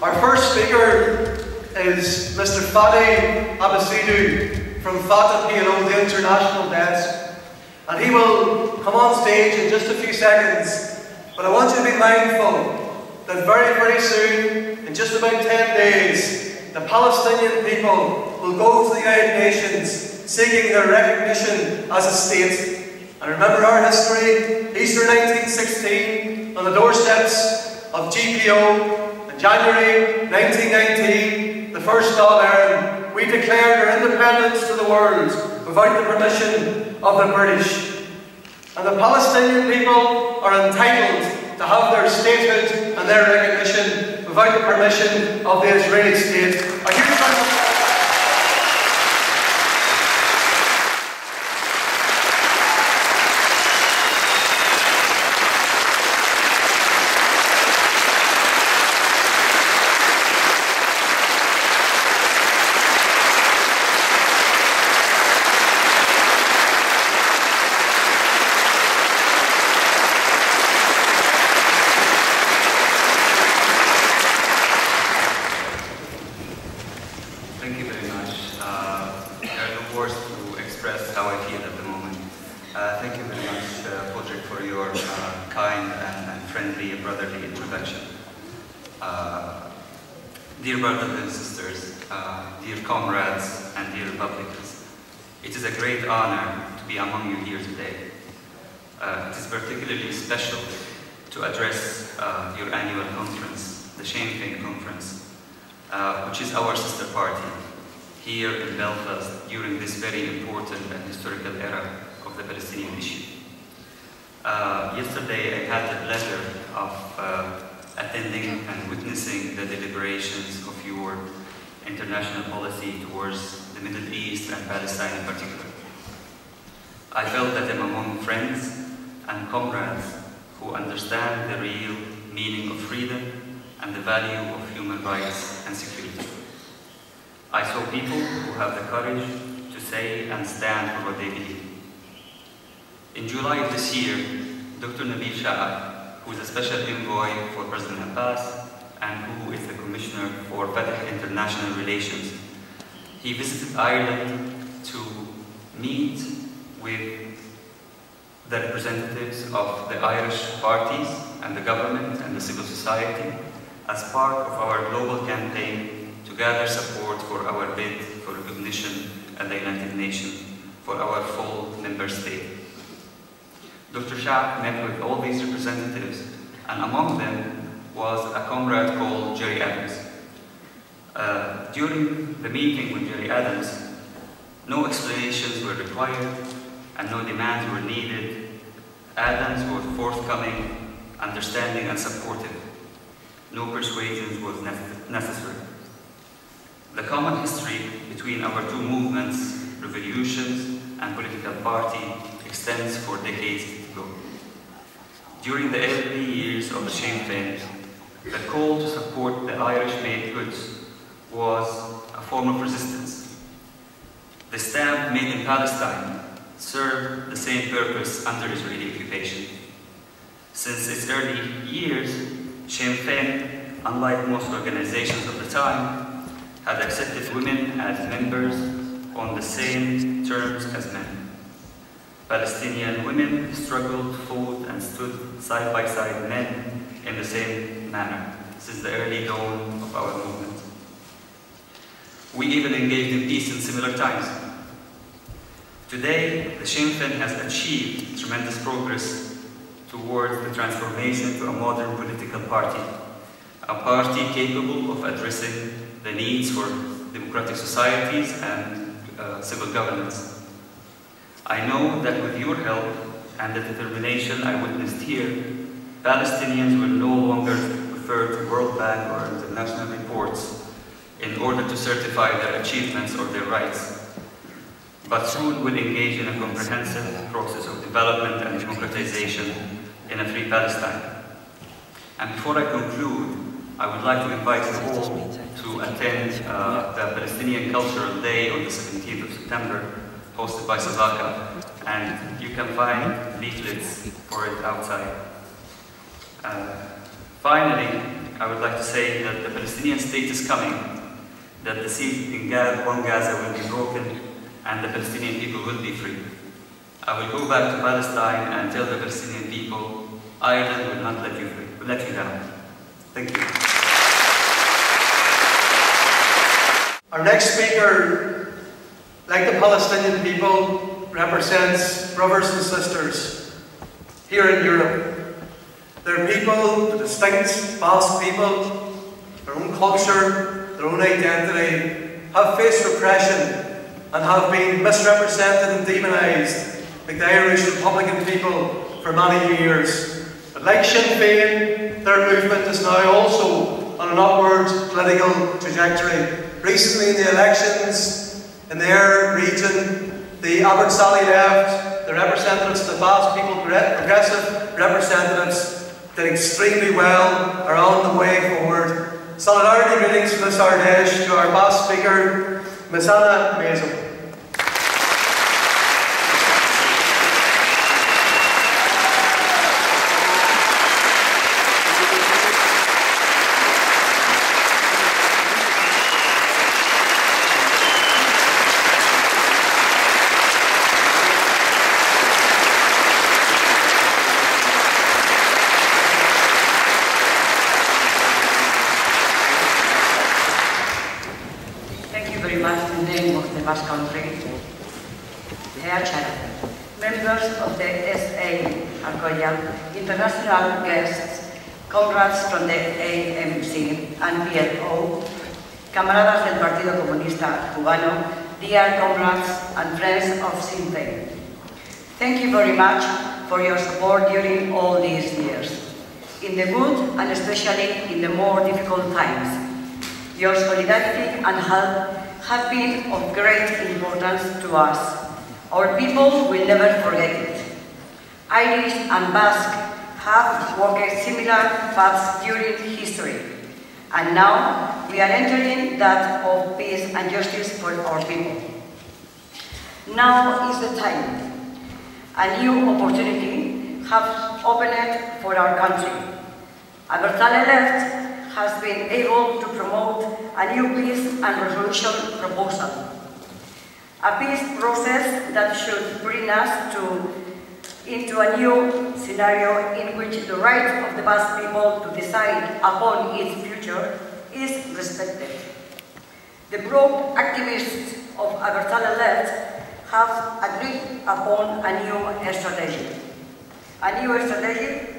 Our first speaker is Mr. Fatah Abertzale from Fatah, the International Desk, and he will come on stage in just a few seconds. But I want you to be mindful that very soon, in just about 10 days, the Palestinian people will go to the United Nations seeking their recognition as a state. And remember our history, Easter 1916, on the doorsteps of GPO, in January 1919, the first Dáil Éireann, we declared our independence to the world without the permission of the British. And the Palestinian people are entitled to have their statehood and their recognition without the permission of the Israeli state. A huge round of applause. Dear brothers and sisters, dear comrades and dear Republicans, it is a great honor to be among you here today. It is particularly special to address your annual conference, the Sinn Féin Conference, which is our sister party here in Belfast during this very important and historical era of the Palestinian issue. Yesterday I had the pleasure of attending and witnessing the deliberations of your international policy towards the Middle East and Palestine in particular. I felt that I'm among friends and comrades who understand the real meaning of freedom and the value of human rights and security. I saw people who have the courage to say and stand for what they believe. In July of this year, Dr. Nabil Sha'ab, who is a special envoy for President Abbas and who is the Commissioner for Fatah International Relations, he visited Ireland to meet with the representatives of the Irish parties and the government and the civil society as part of our global campaign to gather support for our bid for recognition at the United Nations for our full member state. Dr. Sha'ab met with all these representatives, and among them was a comrade called Jerry Adams. During the meeting with Jerry Adams, no explanations were required and no demands were needed. Adams was forthcoming, understanding and supportive. No persuasion was necessary. The common history between our two movements, revolutions and political party, extends for decades ago. During the early years of the Sinn Féin, the call to support the Irish-made goods was a form of resistance. The stamp made in Palestine served the same purpose under Israeli occupation. Since its early years, Sinn Féin, unlike most organizations of the time, had accepted women as members on the same terms as men. Palestinian women struggled, fought, and stood side by side men in the same manner since the early dawn of our movement. We even engaged in peace in similar times. Today, the Sinn Féin has achieved tremendous progress towards the transformation to a modern political party, a party capable of addressing the needs for democratic societies and civil governance. I know that with your help and the determination I witnessed here, Palestinians will no longer refer to World Bank or international reports in order to certify their achievements or their rights, but soon will engage in a comprehensive process of development and democratization in a free Palestine. And before I conclude, I would like to invite you all to attend the Palestinian Cultural Day on the 17th of September, hosted by Savaka, and you can find leaflets for it outside. Finally, I would like to say that the Palestinian state is coming, that the siege in Gaza will be broken, and the Palestinian people will be free. I will go back to Palestine and tell the Palestinian people, Ireland will not let you down. Thank you. Our next speaker, like the Palestinian people, represents brothers and sisters here in Europe. They're people, the distinct Basque people, their own culture, their own identity, have faced repression and have been misrepresented and demonised like the Irish Republican people for many years. But like Sinn Féin, their movement is now also on an upward political trajectory. Recently in the elections in their region, the Abertzale left, the representatives of the Basque people, progressive representatives, did extremely well, are on the way forward. Solidarity greetings from this Ardèche to our Basque speaker, Ms. Anna Mason. Basque country, Herr Chair, members of the SA Arcoya, international guests, comrades from the AMC and PLO, camaradas del Partido Comunista Cubano, dear comrades and friends of Sinn Féin. Thank you very much for your support during all these years, in the good and especially in the more difficult times. Your solidarity and help have been of great importance to us. Our people will never forget it. Irish and Basque have walked similar paths during history, and now we are entering that of peace and justice for our people. Now is the time. A new opportunity has opened for our country. Abertzale left has been able to promote a new peace and resolution proposal. A peace process that should bring us into a new scenario in which the right of the Basque people to decide upon its future is respected. The broad activists of Abertzale left have agreed upon a new strategy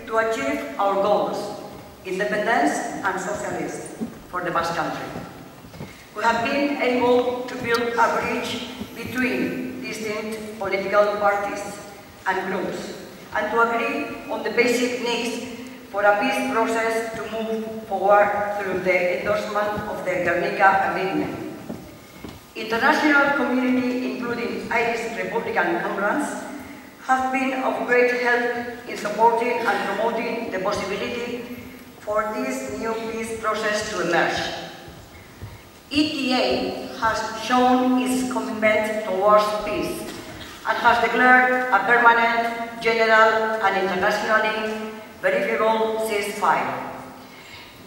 to achieve our goals: independence and socialism for the Basque country. We have been able to build a bridge between distinct political parties and groups, and to agree on the basic needs for a peace process to move forward through the endorsement of the Guernica Agreement. International community, including Irish Republican comrades, have been of great help in supporting and promoting the possibility for this new peace process to emerge. ETA has shown its commitment towards peace and has declared a permanent, general and internationally verifiable ceasefire.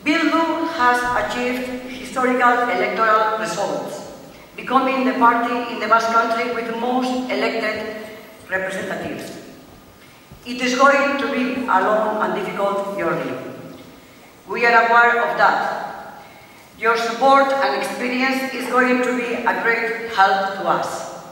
Bildu has achieved historical electoral results, becoming the party in the Basque country with the most elected representatives. It is going to be a long and difficult journey. We are aware of that. Your support and experience is going to be a great help to us.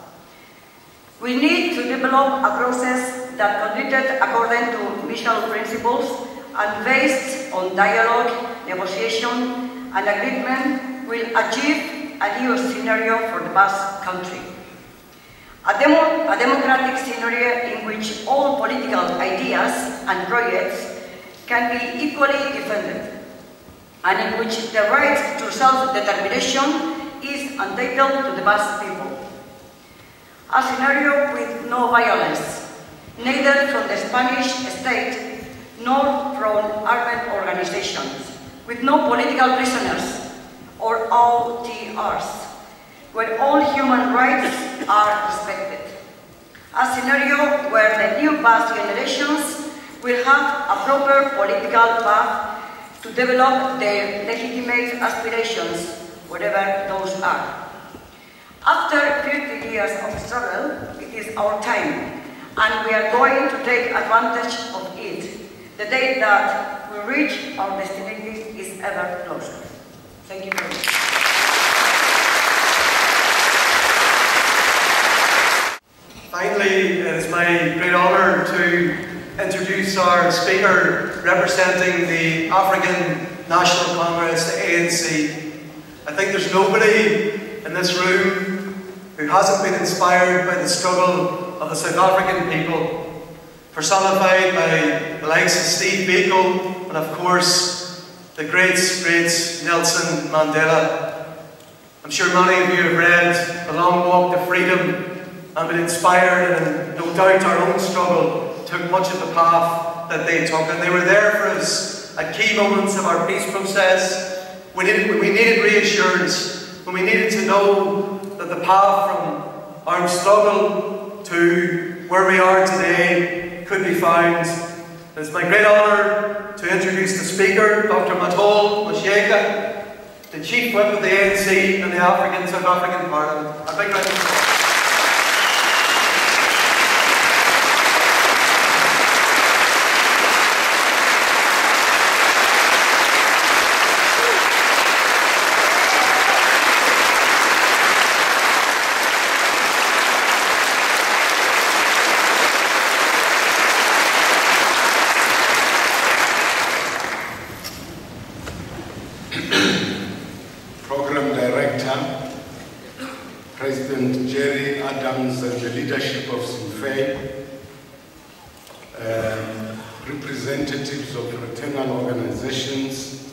We need to develop a process that conducted according to mutual principles and based on dialogue, negotiation and agreement will achieve a new scenario for the Basque country. A democratic scenario in which all political ideas and projects can be equally defended, and in which the right to self-determination is entitled to the Basque people. A scenario with no violence, neither from the Spanish state nor from armed organizations, with no political prisoners or OTRs, where all human rights are respected. A scenario where the new Basque generations will have a proper political path to develop their legitimate aspirations, whatever those are. After 50 years of struggle, it is our time, and we are going to take advantage of it. The day that we reach our destination is ever closer. Thank you very much. Finally, it is my great honour to introduce our speaker representing the African National Congress, the ANC. I think there's nobody in this room who hasn't been inspired by the struggle of the South African people, personified by the likes of Steve Biko and of course the great Nelson Mandela. I'm sure many of you have read The Long Walk to Freedom and been inspired, and no doubt our own struggle took much of the path that they took, and they were there for us at key moments of our peace process. We needed reassurance, when we needed to know that the path from armed struggle to where we are today could be found. It's my great honour to introduce the speaker, Dr. Matol Masheka, the Chief Whip of the ANC and the South African Parliament. A big round of applause. President Jerry Adams and the leadership of Sinn Féin, representatives of fraternal organizations,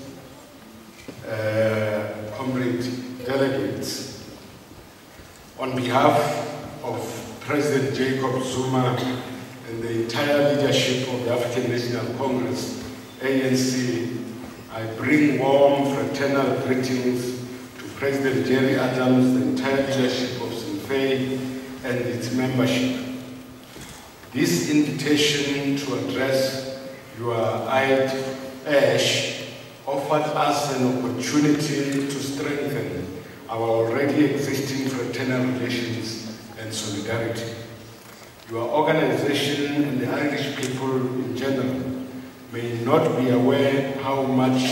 comrade delegates. On behalf of President Jacob Zuma and the entire leadership of the African National Congress, ANC, I bring warm fraternal greetings President Jerry Adams, the entire leadership of Sinn Féin and its membership. This invitation to address your ash offered us an opportunity to strengthen our already existing fraternal relations and solidarity. Your organization and the Irish people in general may not be aware how much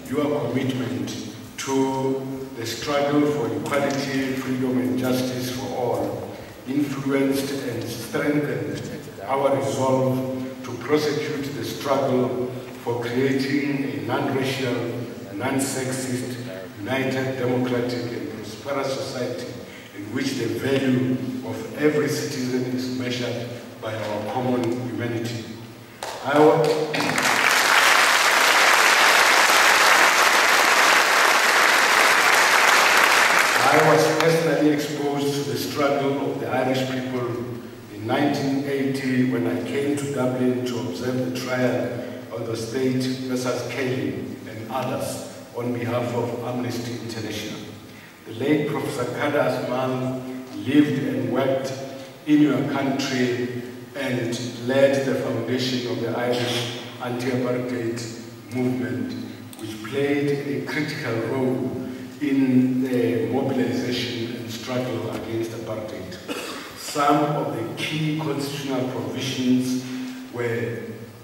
your commitment to the struggle for equality, freedom and justice for all influenced and strengthened our resolve to prosecute the struggle for creating a non-racial, non-sexist, united, democratic and prosperous society in which the value of every citizen is measured by our common humanity. I was personally exposed to the struggle of the Irish people in 1980 when I came to Dublin to observe the trial of the state versus Kelly and others on behalf of Amnesty International. The late Professor Kada Asman lived and worked in your country and led the foundation of the Irish anti-apartheid movement, which played a critical role in the mobilization and struggle against apartheid. Some of the key constitutional provisions were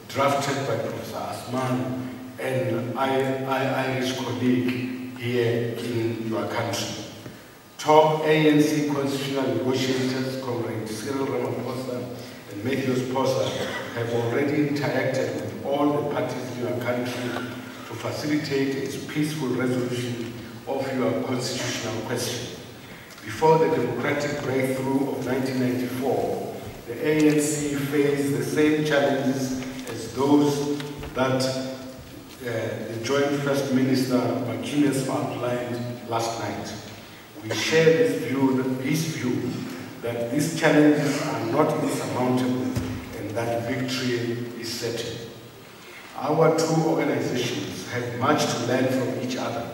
drafted by Professor Asman and Irish colleague here in your country. Top ANC constitutional negotiators, Comrade Cyril Ramaphosa and Matthew Posa, have already interacted with all the parties in your country to facilitate its peaceful resolution of your constitutional question. Before the democratic breakthrough of 1994, the ANC faced the same challenges as those that the Joint First Minister McInnes outlined last night. We share his view that these challenges are not insurmountable and that victory is certain. Our two organizations have much to learn from each other.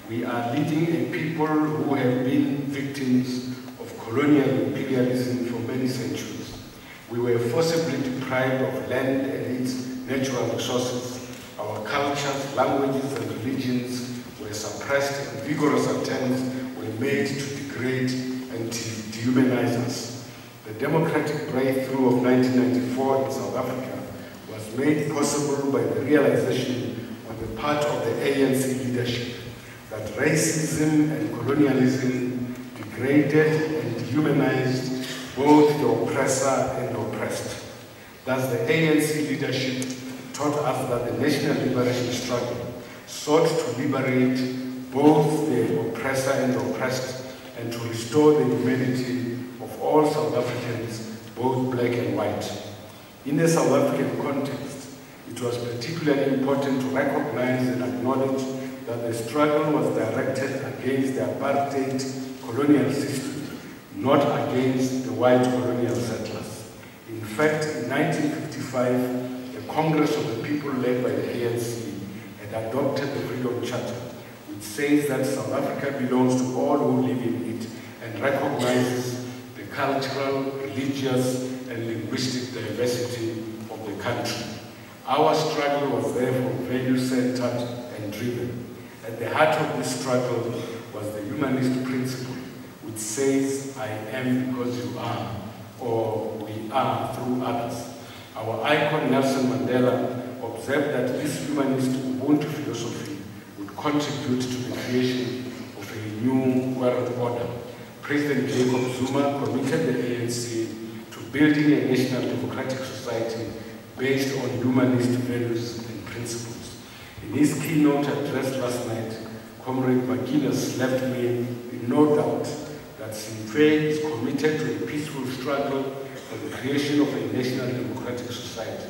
We are leading a people who have been victims of colonial imperialism for many centuries. We were forcibly deprived of land and its natural resources. Our cultures, languages, and religions were suppressed, and vigorous attempts were made to degrade and dehumanize us. The democratic breakthrough of 1994 in South Africa was made possible by the realization on the part of the ANC leadership that racism and colonialism degraded and dehumanized both the oppressor and the oppressed. Thus, the ANC leadership taught us that the national liberation struggle sought to liberate both the oppressor and the oppressed and to restore the humanity of all South Africans, both black and white. In the South African context, it was particularly important to recognize and acknowledge that the struggle was directed against the apartheid colonial system, not against the white colonial settlers. In fact, in 1955, the Congress of the People led by the ANC had adopted the Freedom Charter, which says that South Africa belongs to all who live in it and recognizes the cultural, religious, and linguistic diversity of the country. Our struggle was therefore value-centered and driven. At the heart of this struggle was the humanist principle, which says, I am because you are, or we are through others. Our icon Nelson Mandela observed that this humanist Ubuntu philosophy would contribute to the creation of a new world order. President Jacob Zuma committed the ANC to building a national democratic society based on humanist values and principles. In his keynote address last night, Comrade McGuinness left me in no doubt that Sinn Féin is committed to a peaceful struggle for the creation of a national democratic society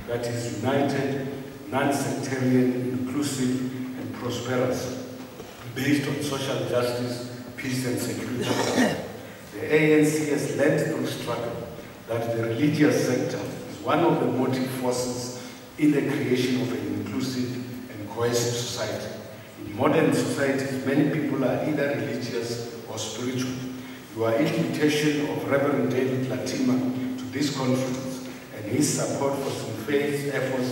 that is united, non-sectarian, inclusive, and prosperous, based on social justice, peace, and security. The ANC has learned through struggle that the religious sector is one of the motive forces in the creation of an inclusive and cohesive society. In modern societies, many people are either religious or spiritual. Your invitation of Reverend David Latima to this conference and his support for Sinn Féin's efforts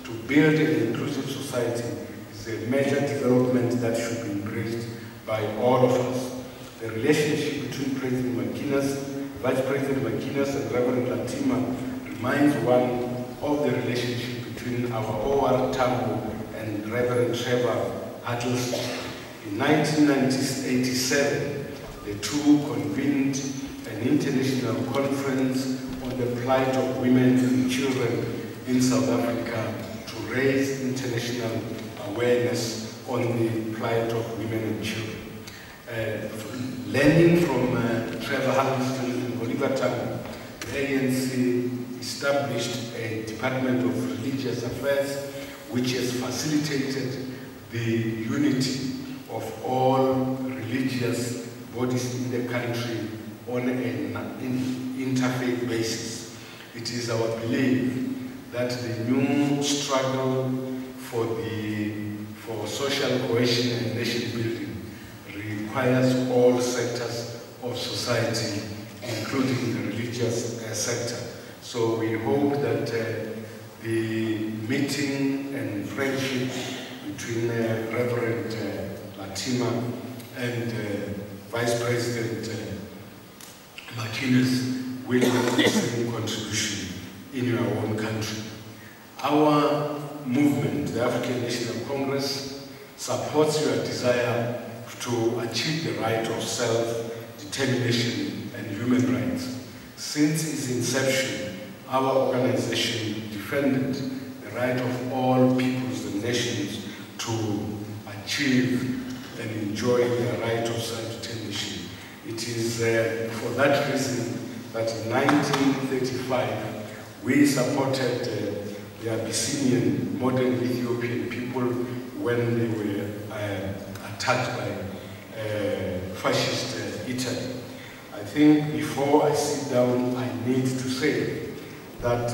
to build an inclusive society is a major development that should be embraced by all of us. The relationship between President McGuinness, Vice President McGuinness, and Reverend Latima reminds one of the relationship between our OR Tambo and Reverend Trevor Huddleston. In 1987, the two convened an international conference on the plight of women and children in South Africa to raise international awareness on the plight of women and children. Learning from Trevor Huddleston and Oliver Tambo, the ANC established a Department of Religious Affairs which has facilitated the unity of all religious bodies in the country on an interfaith basis. It is our belief that the new struggle for social cohesion and nation building requires all sectors of society, including the religious sector. So we hope that the meeting and friendship between Reverend Latima and Vice President McGuinness will make the same contribution in our own country. Our movement, the African National Congress, supports your desire to achieve the right of self-determination and human rights. Since its inception, our organization defended the right of all peoples and nations to achieve and enjoy their right of self-determination. It is for that reason that in 1935 we supported the Abyssinian, modern Ethiopian people when they were attacked by fascist Italy. I think before I sit down, I need to say that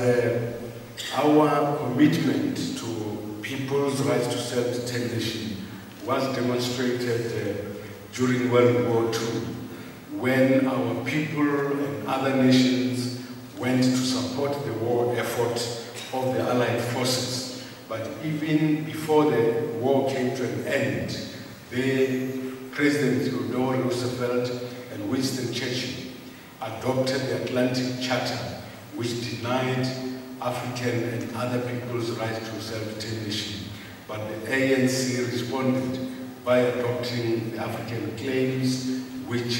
our commitment to people's rights to self-determination was demonstrated during World War II, when our people and other nations went to support the war effort of the Allied forces But even before the war came to an end, the President Theodore Roosevelt and Winston Churchill adopted the Atlantic Charter, which denied African and other people's right to self-determination. But the ANC responded by adopting the African Claims, which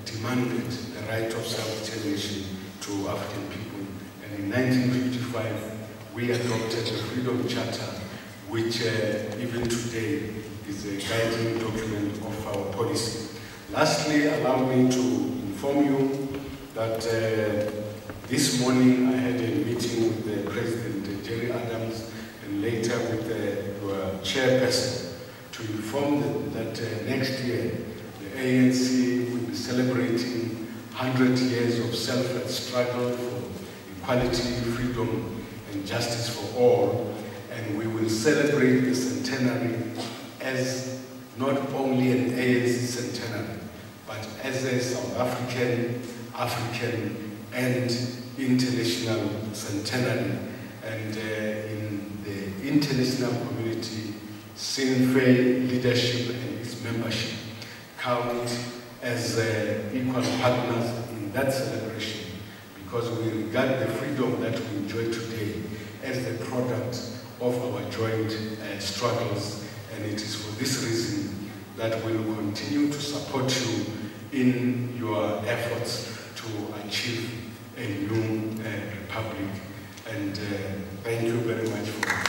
demanded the right of self-determination to African people. And in 1955, we adopted the Freedom Charter, which even today is a guiding document of our policy. Lastly, allow me to inform you that this morning I had a meeting with the President Jerry Adams and later with your chairperson to inform them that next year the ANC will be celebrating 100 years of self-led struggle for equality, freedom, and justice for all, and we will celebrate the centenary as not only an ANC centenary, but as a South African, and international centenary. And in the international community, Sinn Féin leadership and its membership count as equal partners in that celebration, because we regard the freedom that we enjoy today as the product of our joint struggles, and it is for this reason that we will continue to support you in your efforts to achieve a new republic. And thank you very much for